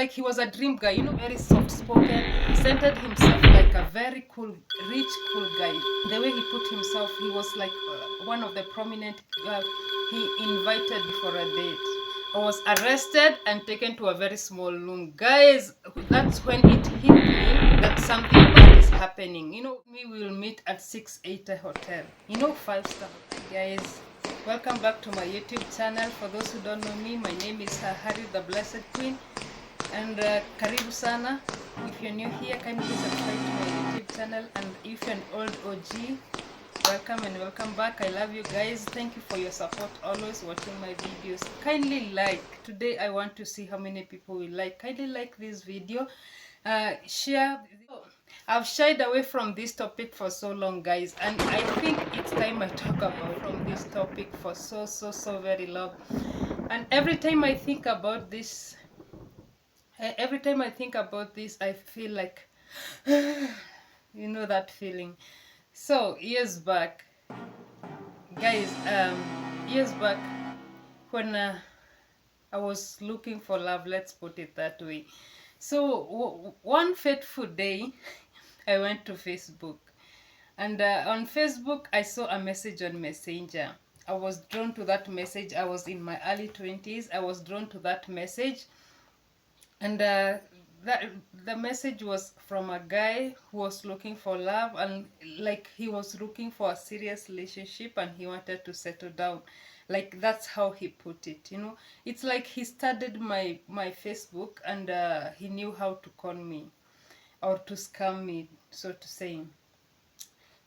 like he was a dream guy, you know, very soft spoken, presented himself like a very cool, rich, cool guy. The way he put himself, he was like one of the prominent, he invited me for a date. I was arrested and taken to a very small room. Guys, that's when it hit me that something bad is happening. You know, we will meet at 680 Hotel. You know, 5-star. Guys, welcome back to my YouTube channel. For those who don't know me, my name is Hari the Blessed Queen. And karibu sana. If you're new here, kindly subscribe to my YouTube channel. And if you're an old OG, welcome and welcome back. I love you guys. Thank you for your support, always watching my videos. Kindly like. Today I want to see how many people will like. Kindly like this video. Share. I've shied away from this topic for so long, guys, and I think it's time I talk about from this topic for so very long. And every time I think about this, I feel like you know that feeling. So years back, guys, years back when I was looking for love, let's put it that way. So one fateful day I went to Facebook, and on Facebook I saw a message on Messenger. I was drawn to that message. I was in my early 20s. I was drawn to that message, and that the message was from a guy who was looking for love, and like he was looking for a serious relationship and he wanted to settle down. Like that's how he put it, you know. It's like he studied my Facebook, and he knew how to con me or to scam me, so to say.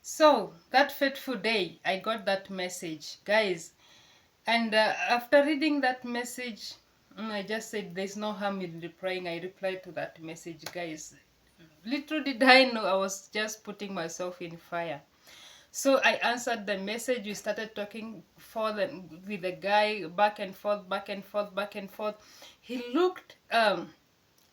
So that fateful day I got that message, guys, and after reading that message, I just said there's no harm in replying. I replied to that message, guys. Little did I know I was just putting myself in fire. So I answered the message. We started talking with the guy, back and forth, back and forth, back and forth. He looked,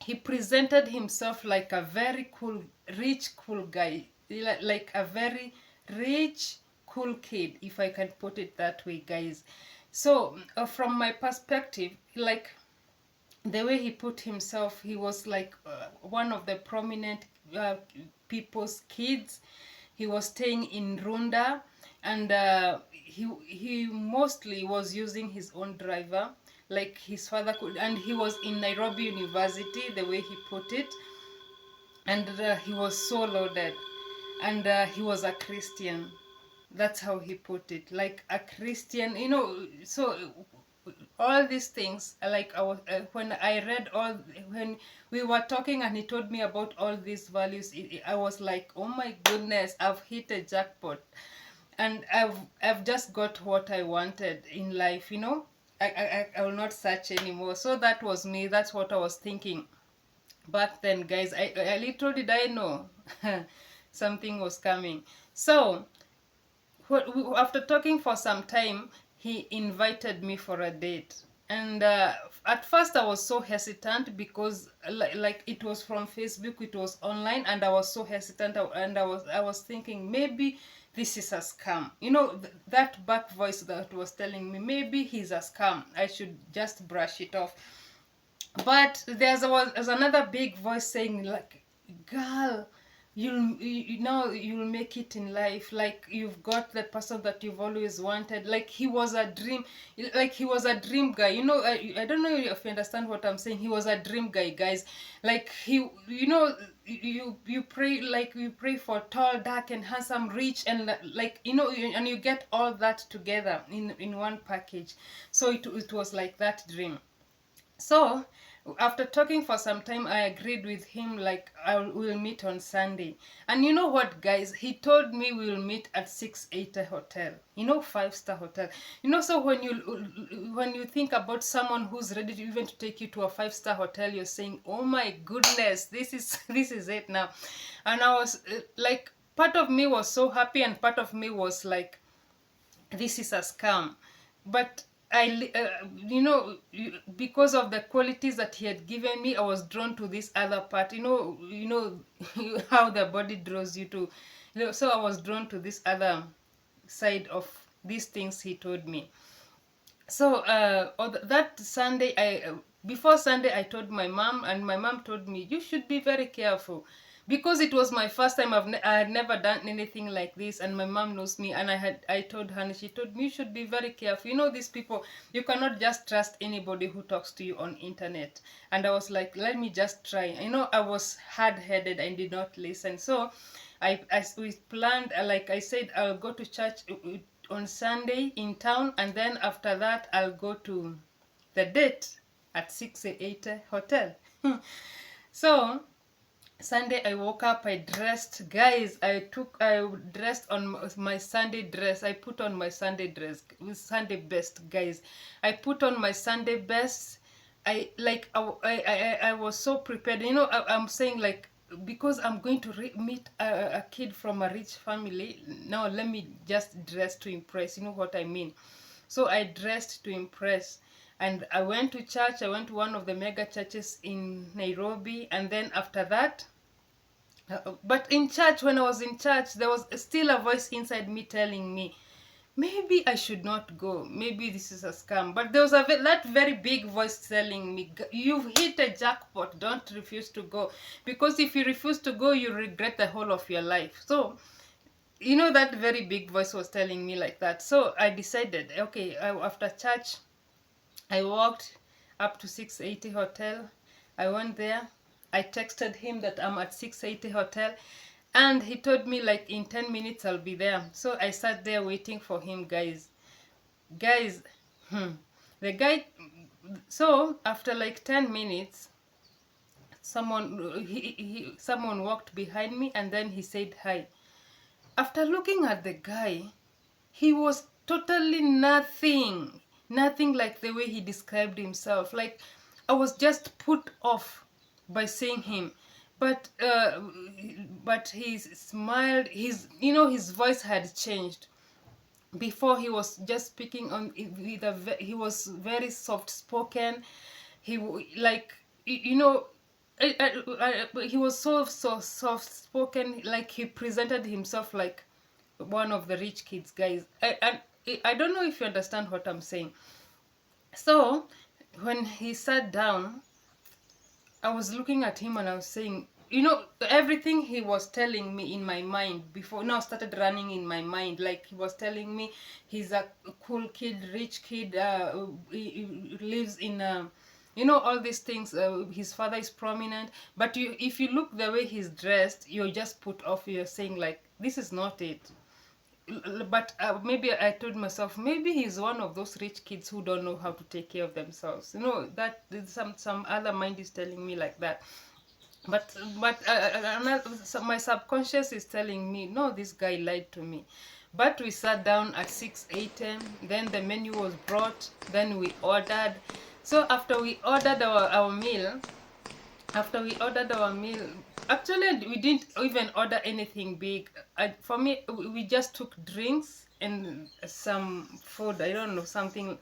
he presented himself like a very cool, rich, cool guy, like a very rich, cool kid, if I can put it that way, guys. So from my perspective, like the way he put himself, he was like one of the prominent people's kids. He was staying in Runda, and he mostly was using his own driver, like his father could, and he was in Nairobi University, the way he put it, and he was so loaded, and he was a Christian. That's how he put it, like a Christian, you know. So all these things, like I was when I read all, when we were talking and he told me about all these values, I was like, oh my goodness, I've hit a jackpot, and I've just got what I wanted in life, you know. I will not search anymore. So that was me. That's what I was thinking back then, guys. I literally did I know something was coming. So after talking for some time, he invited me for a date. And at first I was so hesitant because like it was from Facebook, it was online, and I was so hesitant, and I was thinking maybe this is a scam. You know, that back voice that was telling me maybe he's a scam. I should just brush it off. But there's another big voice saying, like, girl, you know you'll make it in life. Like, you've got the person that you've always wanted. Like, he was a dream. Like, he was a dream guy, you know. I don't know if you understand what I'm saying. He was a dream guy, guys. Like, he, you know, you pray, like, you pray for tall, dark, and handsome, rich, and like, you know, and you get all that together in one package. So it was like that dream. So after talking for some time, I agreed with him, like, we'll meet on Sunday. And you know what, guys? He told me we'll meet at 680 Hotel. You know, 5-star hotel. You know, so when you think about someone who's ready to even to take you to a 5-star hotel, you're saying, oh my goodness, this is this is it now. And I was like, part of me was so happy, and part of me was like, this is a scam. But you know, because of the qualities that he had given me, I was drawn to this other part. You know how the body draws you to, you know. So I was drawn to this other side of these things he told me. So that Sunday, before Sunday, I told my mom, and my mom told me, you should be very careful. Because it was my first time, I had never done anything like this, and my mom knows me, and I told her, and she told me, you should be very careful. You know, these people, you cannot just trust anybody who talks to you on internet. And I was like, let me just try. You know, I was hard-headed and did not listen. So we planned, like I said, I'll go to church on Sunday in town, and then after that, I'll go to the date at 680 hotel. So Sunday I woke up, I dressed, guys. I dressed on my Sunday dress. I put on my Sunday dress with Sunday best, guys. I put on my Sunday best. I was so prepared. You know, I'm saying, like, because I'm going to meet a kid from a rich family. Now let me just dress to impress. You know what I mean? So I dressed to impress. And I went to church. I went to one of the mega churches in Nairobi. And then after that, but in church, when I was in church, there was still a voice inside me telling me, maybe I should not go. Maybe this is a scam. But there was that very big voice telling me, you've hit a jackpot. Don't refuse to go. Because if you refuse to go, you regret the whole of your life. So, you know, that very big voice was telling me like that. So I decided, okay, after church, I walked up to 680 hotel. I went there. I texted him that I'm at 680 hotel, and he told me like in 10 minutes I'll be there. So I sat there waiting for him, guys. Guys, the guy, so after like 10 minutes, someone walked behind me, and then he said hi. After looking at the guy, he was totally nothing like the way he described himself. Like, I was just put off by seeing him. But he smiled. His voice had changed. Before, he was just speaking on with he was very soft spoken. Like, he was so soft spoken. Like, he presented himself like one of the rich kids, guys. I don't know if you understand what I'm saying. So when he sat down, I was looking at him and I was saying, everything he was telling me in my mind before now started running in my mind. Like, he was telling me he's a cool kid, rich kid, he lives in all these things. His father is prominent, but if you look the way he's dressed, you're just put off. You're saying like, this is not it. But maybe I told myself, maybe he's one of those rich kids who don't know how to take care of themselves. That some other mind is telling me like that. But my subconscious is telling me, no, this guy lied to me. But we sat down at 6 a.m. Then the menu was brought. Then we ordered. So after we ordered our meal, actually we didn't even order anything big. For me, we just took drinks and some food. I don't know, something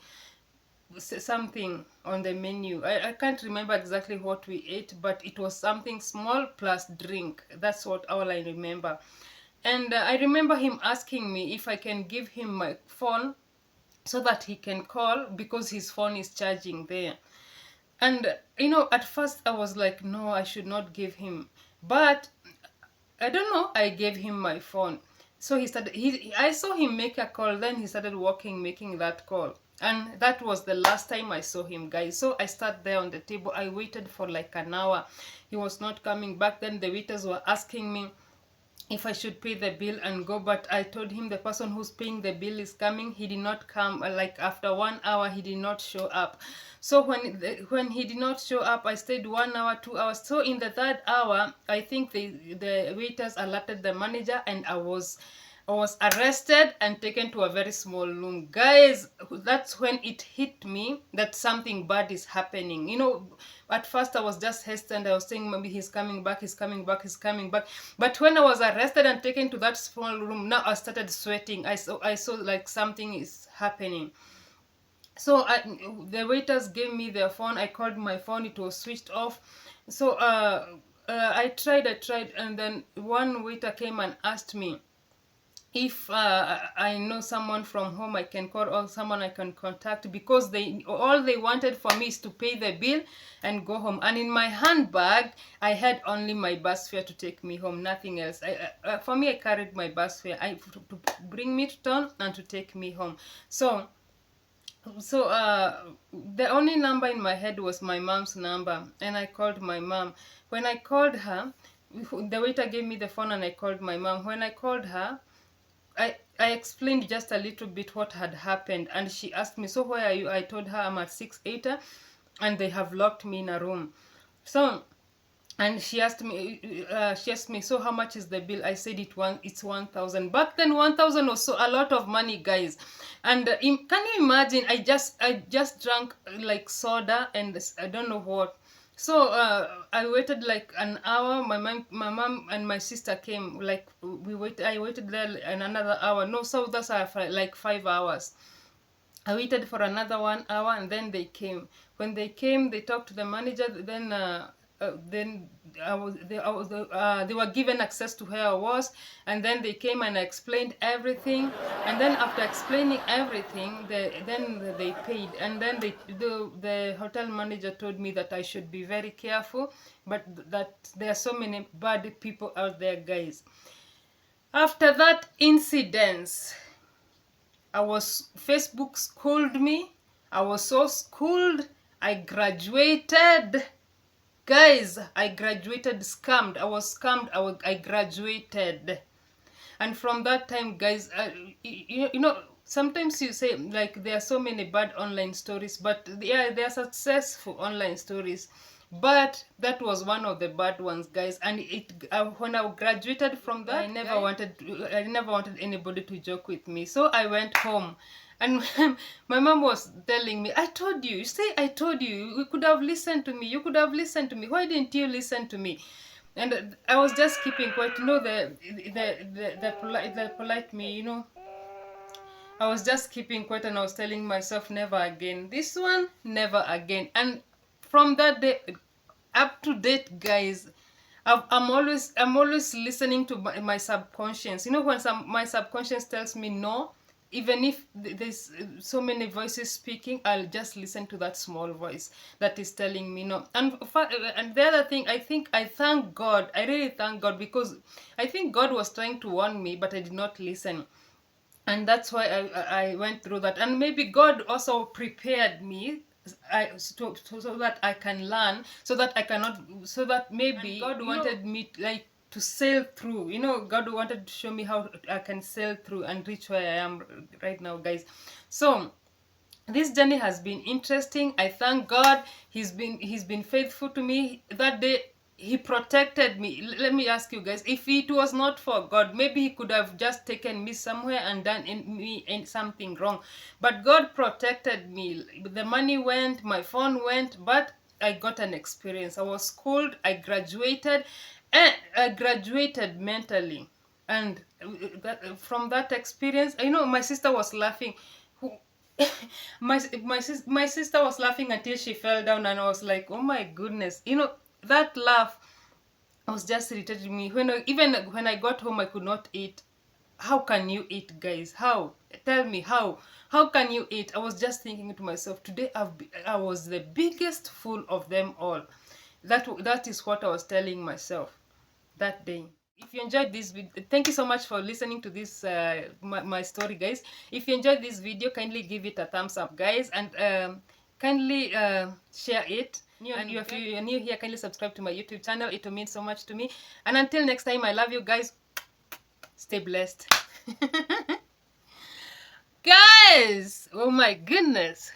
on the menu. I can't remember exactly what we ate, but it was something small plus drink. That's all I remember. And I remember him asking me if I can give him my phone so that he can call, because his phone is charging there. And at first I was like, no, I should not give him. But I don't know, I gave him my phone. So I saw him make a call. Then he started walking, making that call. And that was the last time I saw him, guys. So I sat there on the table. I waited for like an hour. He was not coming back. Then the waiters were asking me if I should pay the bill and go, but I told him the person who's paying the bill is coming. He did not come. Like, after 1 hour, he did not show up. So when he did not show up, I stayed 1 hour, 2 hours. So in the third hour, I think the waiters alerted the manager, and I was arrested and taken to a very small room. Guys, that's when it hit me that something bad is happening. At first I was just hesitant. I was saying, maybe he's coming back. But when I was arrested and taken to that small room, now I started sweating. I saw like something is happening. So the waiters gave me their phone. I called my phone. It was switched off. So I tried, and then one waiter came and asked me, if I know someone from home I can call, or someone I can contact, because all they wanted for me is to pay the bill and go home. And in my handbag I had only my bus fare to take me home, nothing else. For me, I carried my bus fare to bring me to town and to take me home. So the only number in my head was my mom's number, and I called my mom. When I called her, the waiter gave me the phone and I called my mom. When I called her, I explained just a little bit what had happened, and she asked me, so where are you? I told her I'm at 6-8, and they have locked me in a room. So, and she asked me, so how much is the bill? I said it's 1,000. Back then, 1,000 was so a lot of money, guys. And can you imagine? I just drank like soda and I don't know what. So I waited like an hour. My mom and my sister came. Like I waited there in another hour. No, so that's like 5 hours. I waited for another 1 hour, and then they came. When they came, they talked to the manager. Then they were given access to where I was, and then they came and I explained everything. And then after explaining everything, then they paid. And then the hotel manager told me that I should be very careful, but that there are so many bad people out there, guys. After that incident, Facebook schooled me. I was so schooled. I graduated. Guys, I graduated scammed. I was scammed. I graduated. And from that time, guys, sometimes you say, like, there are so many bad online stories, but yeah, they are successful online stories. But that was one of the bad ones, guys. And when I graduated from that, I never wanted anybody to joke with me. So I went home, and my mom was telling me, I told you, I told you, you could have listened to me. You could have listened to me. Why didn't you listen to me? And I was just keeping quiet. The polite me, I was just keeping quiet, and I was telling myself, never again. This one, never again. And from that day up to date, guys, I'm always listening to my subconscious. When my subconscious tells me no, even if there's so many voices speaking, I'll just listen to that small voice that is telling me no. And the other thing, I thank God. I really thank God, because I think God was trying to warn me, but I did not listen. And that's why I went through that. And maybe God also prepared me, so that I can learn, so that maybe God wanted me, like, to sail through. God wanted to show me how I can sail through and reach where I am right now, guys. So this journey has been interesting. I thank God. He's been faithful to me. That day he protected me. Let me ask you guys, if it was not for God, maybe he could have just taken me somewhere and done in something wrong. But God protected me. The money went, my phone went, but I got an experience. I was schooled, I graduated, and I graduated mentally. And from that experience, my sister was laughing. My sister was laughing until she fell down, and I was like, oh my goodness. That laugh was just irritating me. Even when I got home, I could not eat. How can you eat, guys? How? Tell me, how can you eat? I was just thinking to myself, today I was the biggest fool of them all. That is what I was telling myself that day. If you enjoyed this video, thank you so much for listening to this my story, guys. If you enjoyed this video, kindly give it a thumbs up, guys, and kindly share it. And if you're new here, kindly subscribe to my YouTube channel. It will mean so much to me. And until next time, I love you guys. Stay blessed. Guys, oh my goodness.